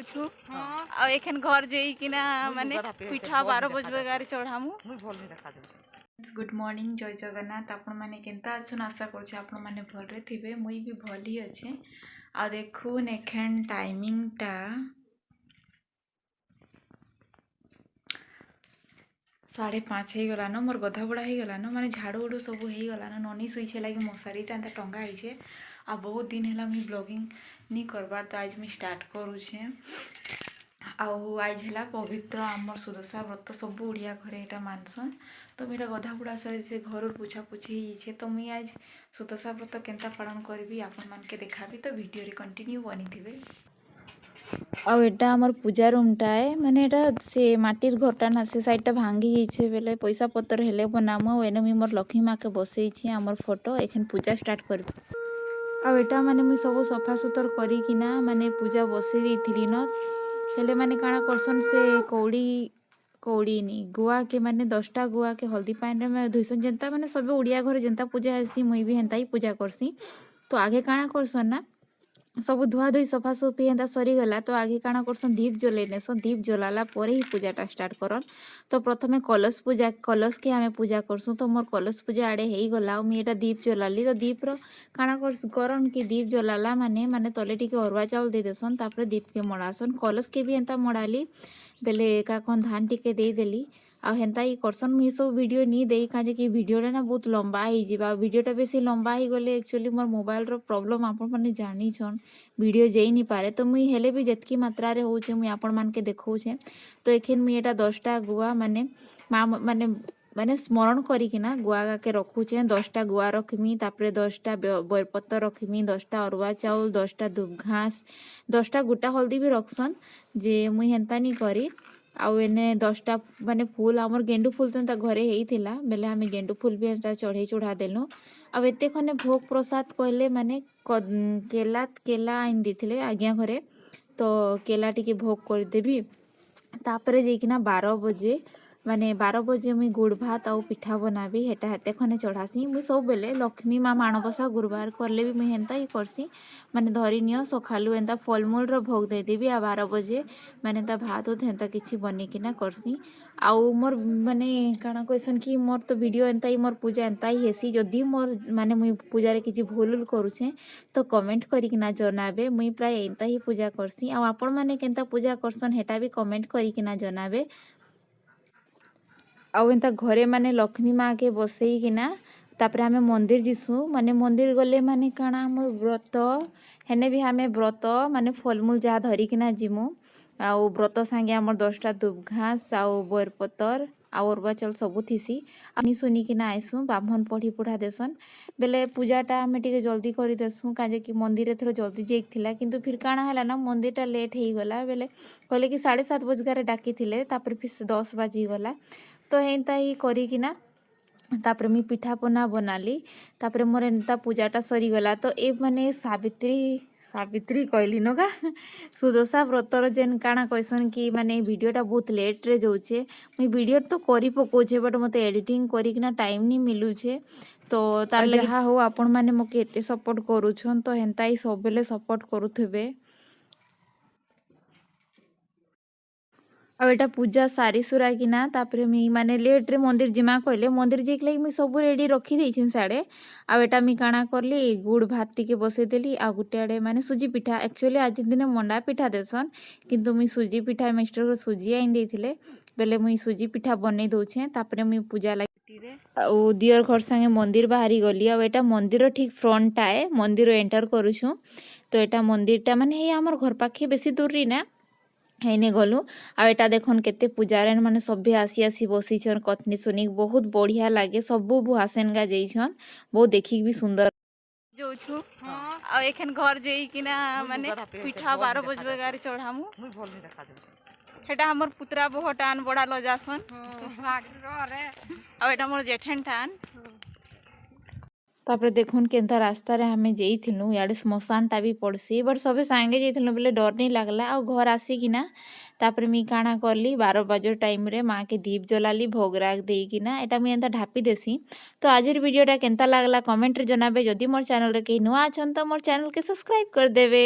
जाऊछु आ एखन घर जेई कि ना माने पिठा 12 बजे गाड़ी चढ़ामु। गुड मॉर्निंग जय जगन्नाथ। आपण माने केनता अछन आशा करछे आपण माने भलरे थिबे। मुई भी भली अछि। आ देखुन एखन टाइमिंग टा 5:30 हो गलान। मोर गधा बड़ा हो गलान माने झाड़ू उड़ू सब हो गलान। ननी सुईछे लगे मशारी टा टंगा है। आ बहुत दिन है मुझे ब्लॉगिंग नहीं करबार तो आज मुझे स्टार्ट करुचे। आज है पवित्र आमर सुदशा व्रत सब ओडिया घरे यहाँ मानसन। तो मेरा गधा बुड़ा सारी घर पूछा पूछी होइछे। तो मुझे आज सुदशा व्रत केनता पालन करी आपण मानके देखाबी। तो वीडियो रे कंटिन्यू बनी थिबे। आटा आमर पूजा रूमटा है माने एटा से माटिर घरटा ना से साइडटा भांगी जाइछे बेले पैसा पतर हेले बनामु। एने मुई मोर लक्ष्मी माँ के बसैछि आमर फोटो एखन पूजा स्टार्ट करबी। आटा माने मुई सब सफा सुतर करी किना माने पूजा बसै देइथिली न। हेले माने काना करसन से कौड़ी नी गुआ के माने 10टा गुआ के हल्दी पानी में धुइसन जेंता माने सब ओडिया घर जेंता पूजा हेसी मुई भी हेंता ही पूजा करसी। तो आगे काना करसन ना सब धुआ धुई सफा सफी एंता सरी गला। तो आगे काना करसन दीप जलाई नेसन। दीप जलाला परे ही पूजाटा स्टार्ट करन। तो प्रथमे कलश पूजा कलश के आमे पूजा करसु। तो मोर कलश पूजा आड़े हे गला मुई एटा दीप जलाली। तो दीप रो काना करन कि दीप जलाला माने माने तले टिके अरुआ चाउल दे देसन। तापर दीप के मड़ासन कलश के भी एंता मड़ाली बेले का कौन धान टिके दे देली। आ हेंता ही करसन मुई सब वीडियो नी देई काजे कि वीडियोटा ना बहुत लंबा ही जिबा। वीडियोटा बेसी लंबा ही गले एक्चुअली मोर मोबाइल रो प्रॉब्लम आपण माने जानी छन वीडियो जेई नी पारे। तो मुई हेले भी जतकी मात्रा रे होचे मुई आपण मान के देखौछे। तो एखन मुई एटा 10टा गुआ माने माने माने स्मरण करी किना गुआ के रखुचे। 10टा गुआ रखमी तापरे 10टा बेलपत्र रखमी 10टा अरुआ चाउल 10टा दुब घास 10टा गुटा हल्दी भी रखसन जे मुई हेंता नी करी। आउ एने 10टा माने फूल आमर गेंडू फूल तो घरे ही थिला बेले हमें गेंडू फूल भी एटा चढ़े चढ़ा देलु। अब एते खने भोग प्रसाद कहले माने केला आइन देथिले आज्ञा घरे। तो केला टिके भोग कर देबी तापरे जेकिना 12 बजे माने 12 बजे मुई गुड़ भात आउ पिठा बनाबी हेटा हेते खने चढ़ासी। मुई सब बेले लक्ष्मी माँ माणबसा गुरुवार करले भी मुई हेंता ही करसी माने धरी नियो सखालु एंता फलमूल रो भोग दे देबी। आ 12 बजे माने ता भात हेंता किछि बने किना करसी। आउ मोर माने काना कहसन कि मोर तो वीडियो एंता ही मोर पूजा एंता ही हेसी। जदी मोर माने मुई पूजा रे किछि भूल करूछे तो कमेंट करी किना जनाबे। मुई प्राय एंता ही पूजा करसी। आ आपण माने केनता पूजा करसन हेटा भी कमेंट करी किना जनाबे। आउ एंता घरे माने लक्ष्मी माँ के बसई किना तापरे हमें मंदिर जिसु माने मंदिर गले माने काना हमर व्रत हेने भी हमें व्रत माने फलमूल जहाँ धरी किना जिमु। आउ व्रत सांगे हमर 10टा दुब घास आउ बोरपतर आउ अरुआ चाउल सबु थिसी। आनी सुनी किना आइसु ब्राह्मण पढ़ी पुढ़ा देसन बेले पूजाटा हमें टिके जल्दी करी देसु काजे कि मंदिर एथरो जल्दी जेक थिला। किंतु फिर काना हला ना मंदिरटा लेट हेई गला बेले कहले कि 7:30 बजगारे डाकी थिले तापर फिर 10 बाजी गला। तो हेंता ही करी किना तापर मी पिठा पना बनाली तापर मोर एंता पूजाटा सरी गला। तो ए माने सावित्री कहली न का सुदशा व्रतर जेन काना कहसन कि माने वीडियोटा बहुत लेट रे जाउछे। मुई वीडियो तो करी पकोछे बट मते एडिटिंग करी किना टाइम नी मिलुछे। तो तार जहा हो आपण माने मके एते सपोर्ट करूछन तो हेंता ही सब बेले सपोर्ट करूथबे। अब एटा पूजा सारी सुरा किना तापरे मी माने लेट रे मंदिर जिमा कहले मंदिर जेक लगी मी सब रेडी रखी देइछिन साडे। अब एटा मी काना करली गुड़ भात टिके बसे देली आ गुटे आडे माने सुजी पिठा एक्चुअली आज दिन मंडा पिठा देसन किंतु मी सुजी पिठा मिस्टर को सुजी आइन देथिले बेले मुई सुजी पिठा बनै दउछे। तापरे मी पूजा लगी ओ दियर घर संगे मंदिर बाहरी गली। अब एटा मंदिर ठीक फ्रंट आए मंदिर एंटर करूछु। तो एटा मंदिरटा माने हे हमर घर पाखे बेसी दूर री ना हेने गलु। आ एटा देखन केते पूजारन माने सभे आसी आसी बसीछन कथनी सुनी बहुत बढ़िया लागे सबु भुआसेन गा जइछन बहुत देखि भी सुंदर जोछु। आ एखन घर जेई किना माने पिठा 12 बजे गाड़ी चढ़ामु। मुई भल नि देखा देउ हेटा हमर पुत्रा बोहटान बड़ा ल जासन आ एटा मोर जेठन टान। तापर देखुन केनता रास्ता रे हमें जेइथिनु याडे स्मशान टा भी पड़सी बट सबे सांगे जेइथिनु बेले डर नहीं लागला। आ घर आसी किना तापर मी काना करली 12 बजे टाइम रे माँ के दीप जलाली भोग राग देई किना एटा मी एंता ढापी देसी। तो आजिर वीडियोटा केनता लागला कमेंट रे जनाबे। जदी मोर चैनल रे केही नुआ अछन तो मोर चैनल के सब्सक्राइब कर देबे।